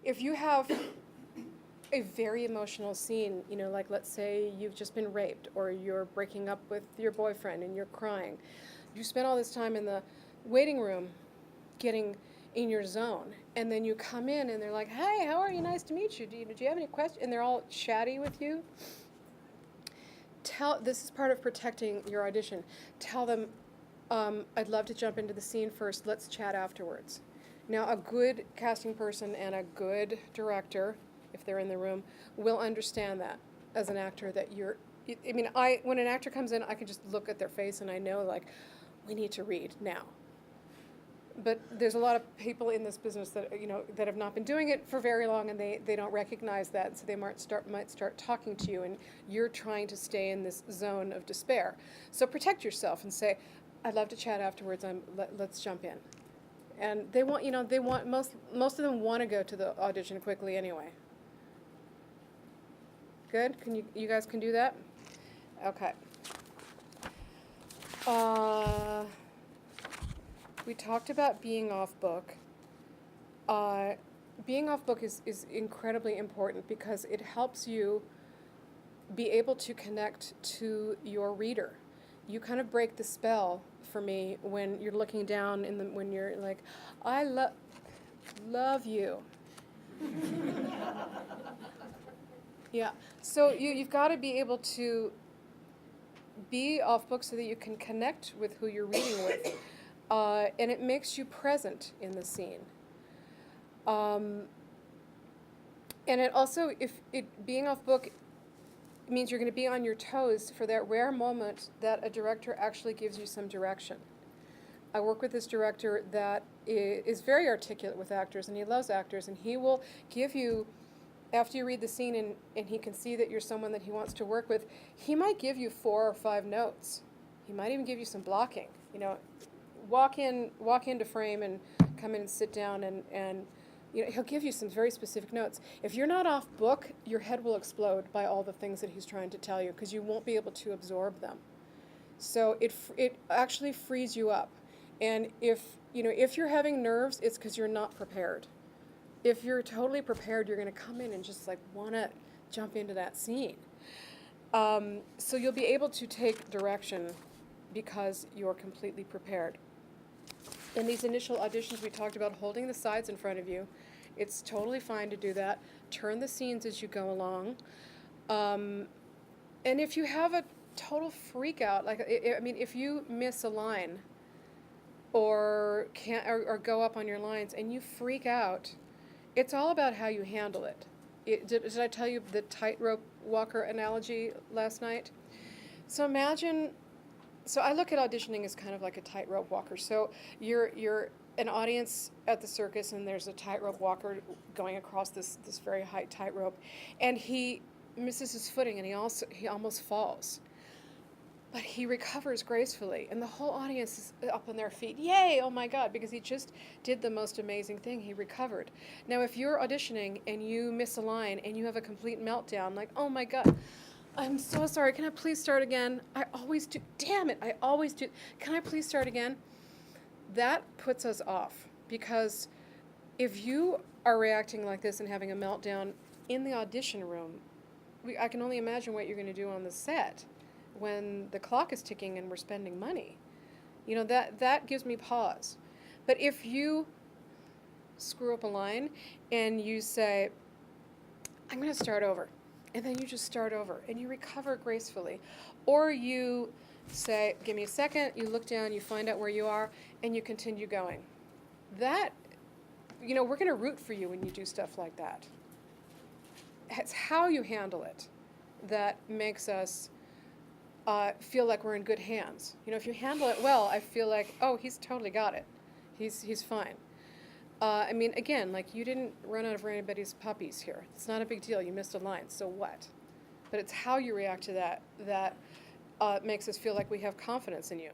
if you have a very emotional scene, you know, like let's say you've just been raped or you're breaking up with your boyfriend and you're crying, you spend all this time in the waiting room getting in your zone, and then you come in and they're like, hey, how are you? Nice to meet you. Do you have any questions? And they're all chatty with you. This is part of protecting your audition. Tell them, I'd love to jump into the scene first. Let's chat afterwards. Now, a good casting person and a good director, if they're in the room, will understand that as an actor that you're. I mean, when an actor comes in, I can just look at their face and I know, like, we need to read now. But there's a lot of people in this business that, you know, that have not been doing it for very long, and they don't recognize that, so they might start talking to you, and you're trying to stay in this zone of despair. So protect yourself and say, I'd love to chat afterwards. Let's jump in. And they want, most of them want to go to the audition quickly anyway. Good? You guys can do that? Okay. We talked about being off book. Being off book is incredibly important because it helps you be able to connect to your reader. You kind of break the spell for me when you're looking down when you're like, I love you. Yeah. So you've got to be able to be off book so that you can connect with who you're reading with. And it makes you present in the scene. And it also, being off book means you're going to be on your toes for that rare moment that a director actually gives you some direction. I work with this director that is very articulate with actors, and he loves actors, and he will give you, after you read the scene and he can see that you're someone that he wants to work with, he might give you 4 or 5 notes. He might even give you some blocking, you know. Walk into frame and come in and sit down and you know, he'll give you some very specific notes. If you're not off book, your head will explode by all the things that he's trying to tell you because you won't be able to absorb them. So it actually frees you up. And if you're having nerves, it's because you're not prepared. If you're totally prepared, you're going to come in and just like want to jump into that scene. So you'll be able to take direction because you're completely prepared. In these initial auditions, we talked about holding the sides in front of you. It's totally fine to do that. Turn the scenes as you go along. And if you have a total freak out, like, if you miss a line or go up on your lines and you freak out, it's all about how you handle it. Did I tell you the tightrope walker analogy last night? So I look at auditioning as kind of like a tightrope walker. So you're an audience at the circus, and there's a tightrope walker going across this very high tightrope, and he misses his footing, and he almost falls. But he recovers gracefully, and the whole audience is up on their feet. Yay! Oh my God, because he just did the most amazing thing. He recovered. Now, if you're auditioning and you miss a line and you have a complete meltdown, like, oh my God, I'm so sorry. Can I please start again? I always do. Damn it, I always do. Can I please start again? That puts us off, because if you are reacting like this and having a meltdown in the audition room, I can only imagine what you're going to do on the set when the clock is ticking and we're spending money. You know, that gives me pause. But if you screw up a line and you say, I'm going to start over, and then you just start over and you recover gracefully, or you say, give me a second, you look down, you find out where you are, and you continue going. That, we're going to root for you when you do stuff like that. It's how you handle it that makes us feel like we're in good hands. If you handle it well, I feel like, oh, he's totally got it. He's fine. Again, like, you didn't run out of anybody's puppies here. It's not a big deal. You missed a line, so what? But it's how you react to that makes us feel like we have confidence in you.